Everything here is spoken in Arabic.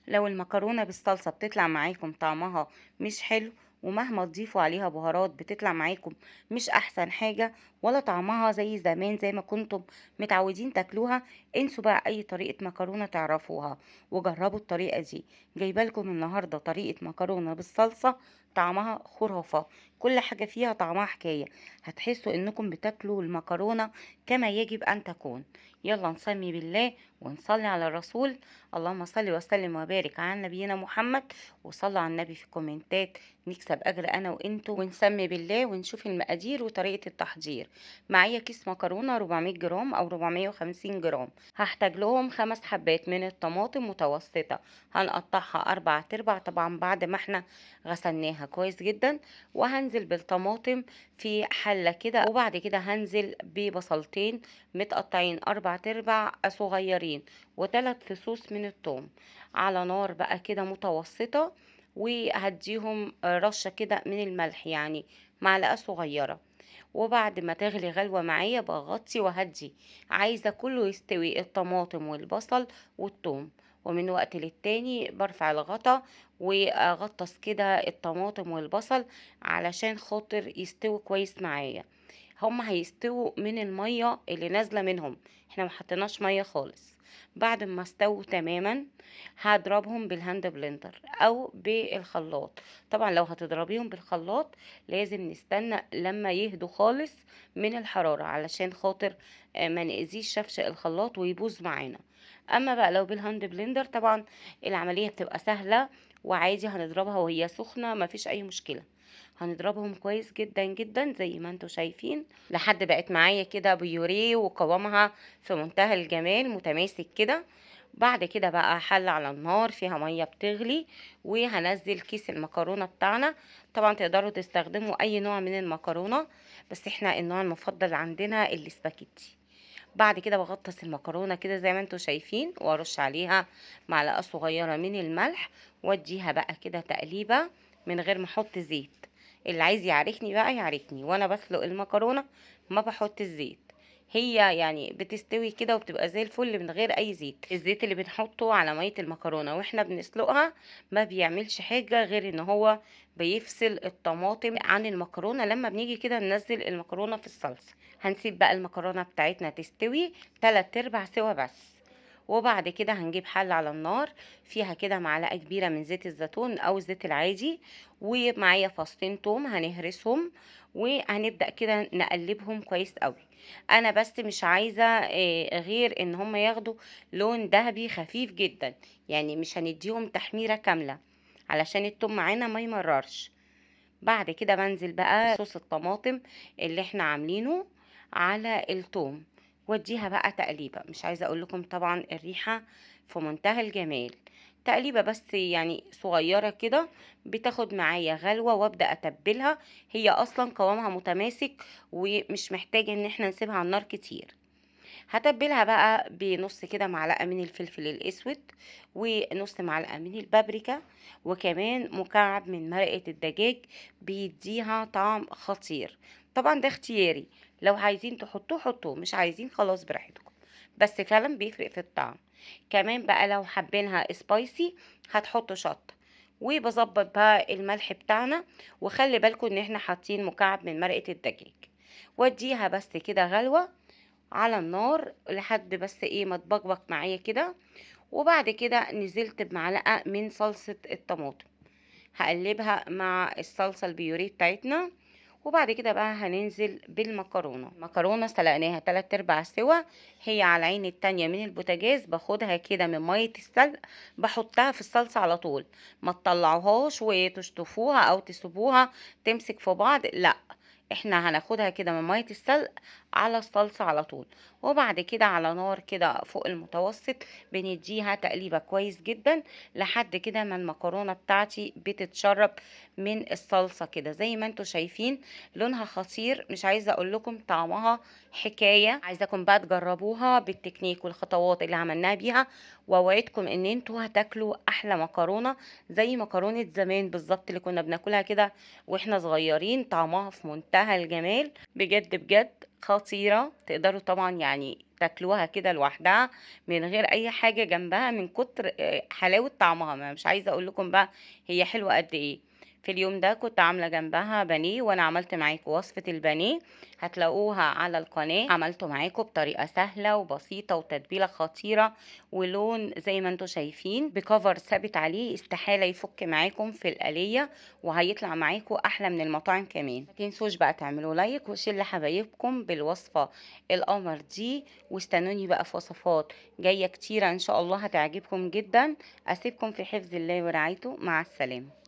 لو المكرونة بالصلصة بتطلع معاكم طعمها مش حلو، ومهما تضيفوا عليها بهارات بتطلع معاكم مش احسن حاجة، ولا طعمها زي زمان زي ما كنتم متعودين تاكلوها، انسوا بقى اي طريقة مكرونة تعرفوها وجربوا الطريقة دي. جايبالكم النهاردة طريقة مكرونة بالصلصة طعمها خرافة، كل حاجة فيها طعمها حكاية، هتحسوا انكم بتاكلوا المكرونة كما يجب ان تكون. يلا نسمي بالله ونصلي على الرسول. اللهم صل وسلم وبارك على نبينا محمد، وصلوا على النبي في الكومنتات نكسب اجر انا وانتوا، ونسمي بالله ونشوف المقادير وطريقة التحضير. معايا كيس مكرونة 400 جرام او 450 جرام. هحتاج لهم 5 حبات من الطماطم متوسطة، هنقطعها 4 تربع طبعا بعد ما احنا غسلناها كويس جدا. وهنزل بالطماطم في حلة كده، وبعد كده هنزل ببصلتين متقطعين 4 تربع صغيرين، و3 فصوص من الثوم على نار بقى كده متوسطة. وهديهم رشة كده من الملح، يعني معلقة صغيرة. وبعد ما تغلي غلوة معايا بغطي وهدي، عايزة كله يستوي الطماطم والبصل والثوم. ومن وقت للتاني برفع الغطا واغطس كده الطماطم والبصل علشان خاطر يستوي كويس معايا. هما هيستووا من المية اللي نازلة منهم، احنا ما حطيناش مية خالص. بعد ما استووا تماما هضربهم بالهاند بلندر او بالخلاط. طبعا لو هتضربيهم بالخلاط لازم نستنى لما يهدوا خالص من الحرارة علشان خاطر ما نأذيش شفش الخلاط ويبوظ معانا. اما بقى لو بالهاند بلندر طبعا العملية بتبقى سهلة، وعادي هنضربها وهي سخنة مفيش اي مشكلة. هنضربهم كويس جدا جدا زي ما انتوا شايفين لحد بقت معايا كده بيوريه وقوامها في منتهى الجمال متماسك كده. بعد كده بقى حل على النار فيها مية بتغلي، وهنزل كيس المكرونة بتاعنا. طبعا تقدروا تستخدموا اي نوع من المكرونة، بس احنا النوع المفضل عندنا الاسباجيتي. بعد كده بغطس المكرونة كده زي ما انتوا شايفين، وارش عليها معلقة صغيرة من الملح، واديها بقى كده تقليبة من غير ما احط زيت. اللي عايز يعرفني بقى يعرفني وانا بسلق المكرونة ما بحط الزيت، هي يعني بتستوي كده وبتبقى زي الفل من غير اي زيت. الزيت اللي بنحطه على مية المكرونة واحنا بنسلقها ما بيعملش حاجة غير ان هو بيفصل الطماطم عن المكرونة لما بنيجي كده ننزل المكرونة في الصلصة. هنسيب بقى المكرونة بتاعتنا تستوي 3 ارباع سوا بس. وبعد كده هنجيب حلة على النار فيها كده معلقة كبيرة من زيت الزيتون او الزيت العادي، ومعايا فصين توم هنهرسهم، وهنبدأ كده نقلبهم كويس قوي. انا بس مش عايزة غير ان هم ياخدوا لون ذهبي خفيف جدا، يعني مش هنديهم تحميرة كاملة علشان التوم معانا ما يمررش. بعد كده بنزل بقى صوص الطماطم اللي احنا عاملينه على التوم، واديها بقى تقليبة. مش عايزة اقول لكم طبعا الريحة في منتهى الجمال. تقليبة بس يعني صغيرة كده بتاخد معايا غلوة، وابدأ اتبلها. هي اصلا قوامها متماسك ومش محتاجة ان احنا نسيبها على النار كتير. هتبلها بقى بنص كده معلقة من الفلفل الأسود، ونص معلقة من البابريكا، وكمان مكعب من مرقة الدجاج بيديها طعم خطير. طبعا ده اختياري، لو عايزين تحطوه حطوه، مش عايزين خلاص براحتكم، بس فعلا بيفرق في الطعم. كمان بقى لو حابينها سبايسي هتحطوا شطة. وبظبط بقى الملح بتاعنا، وخلي بالكم ان احنا حاطين مكعب من مرقة الدجاج. واديها بس كده غلوة على النار لحد بس ايه ما تبقبق معايا كده. وبعد كده نزلت بمعلقة من صلصة الطماطم، هقلبها مع الصلصة البيوريه بتاعتنا. وبعد كده بقى هننزل بالمكرونة. مكرونة سلقناها 3 ارباع سوا، هي على العين التانية من البوتاجاز. باخدها كده من مية السلق بحطها في الصلصة على طول، ما تطلعوهاش وتشطفوها او تسيبوها تمسك في بعض، لا، احنا هناخدها كده من مية السلق على الصلصة على طول. وبعد كده على نار كده فوق المتوسط بنديها تقليبة كويس جدا لحد كده ما المكرونة بتاعتي بتتشرب من الصلصة كده زي ما انتوا شايفين. لونها خطير، مش عايزة اقول لكم طعمها حكاية. عايزاكم بقى تجربوها بالتكنيك والخطوات اللي عملناها بيها، واوعدكم ان انتوا هتاكلوا احلى مكرونة زي مكرونة زمان بالظبط اللي كنا بناكلها كده واحنا صغيرين. طعمها في منتهى الجمال بجد بجد. خطيرة، تقدروا طبعًا يعني تاكلوها كده لوحدها من غير أي حاجة جنبها من كتر حلاوة طعمها، ما مش عايزة أقول لكم بقى هي حلوة قد إيه. في اليوم ده كنت عاملة جنبها بانيه، وأنا عملت معاكم وصفة البانيه هتلاقوها على القناة، عملته معاكم بطريقة سهلة وبسيطة وتتبيلة خطيرة ولون زي ما انتم شايفين بكفر ثابت عليه، استحالة يفك معاكم في القلية وهيطلع معاكم أحلى من المطاعم كمان. ما تنسوش بقى تعملوا لايك وشير لحبايبكم بالوصفة القمر دي، واستنوني بقى في وصفات جاية كتيرة إن شاء الله هتعجبكم جدا. أسيبكم في حفظ الله ورعايته، مع السلامة.